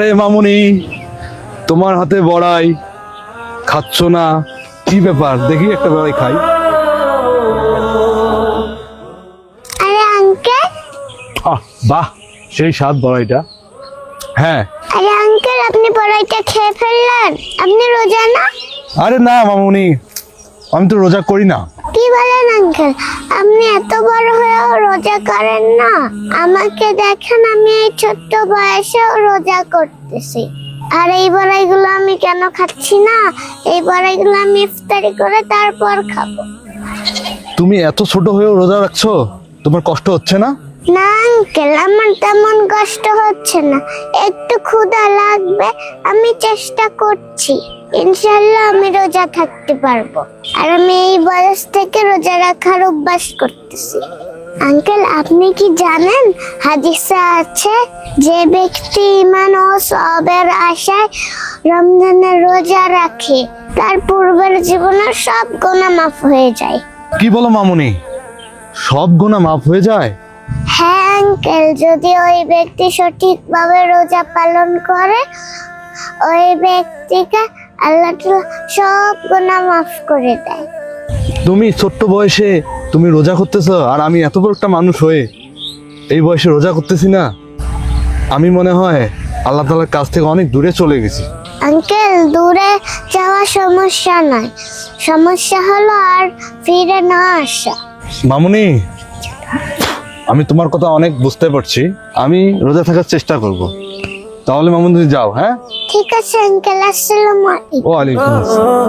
আরে মামুনি, তোমার হাতে বড়াই খাচ্ছ না, কি ব্যাপার? দেখি একটা বড়াই খাই। আরে আঙ্কেল, বাহ, সেই স্বাদ বড়াইটা। হ্যাঁ। আরে আঙ্কেল, আপনি বড়াইটা খেয়ে ফেললেন? আপনি রোজা না? আরে না মামুনি, আমি তো রোজা করি না। কি বলেন আঙ্কেল, আপনি এত বড় হয়েও রোজা করেন না? আমাকে দেখেন, আমি এই ছোট্ট বয়সেও রোজা করতেছি। আর এই বড়াইগুলো আমি কেন খাচ্ছি না? এই বড়াইগুলো আমি ইফতারি করে তারপর খাবো। তুমি এত ছোট হয়েও রোজা রাখছো, তোমার কষ্ট হচ্ছে না? না আঙ্কেল, আমার তেমন কষ্ট হচ্ছে না। একটু ক্ষুধা লাগবে, আমি চেষ্টা করছি। ইনশাআল্লাহ আমি রোজা থাকতে পারবো। আর আমি এই বয়স থেকে রোজা রাখার অভ্যাস করতেছি। আঙ্কেল, আপনি কি জানেন হাদিসে আছে যে ব্যক্তি ঈমান ও সওয়াবের আশায় রমজানের রোজা রাখে তার পূর্বের জীবনের সব গুনাহ মাফ হয়ে যায়। কি বলো মামুনি, সব গুনাহ মাফ হয়ে যায়? হ্যাঁ আঙ্কেল, যদি ওই ব্যক্তি সঠিকভাবে রোজা পালন করে, ওই ব্যক্তিকে আল্লাহ তাআলা সব গুনাহ মাফ করে দেয়। তুমি ছোট্ট বয়সে তুমি রোজা করতেছো, আর আমি এত বড় একটা মানুষ হয়ে এই বয়সে রোজা করতেছি না। আমি মনে হয় আল্লাহ তাআলার কাছ থেকে অনেক দূরে চলে গেছি। আঙ্কেল, দূরে যাওয়া সমস্যা নয়, সমস্যা হলো আর ফিরে না আসা। মামুনি, আমি তোমার কথা অনেক বুঝতে পারছি, আমি রোজা থাকার চেষ্টা করব। তাহলে মামুনি তুমি যাও। হ্যাঁ, ঠিক আছে আঙ্কেল, আসসালামু আলাইকুম। ওয়ালাইকুম আসসালাম।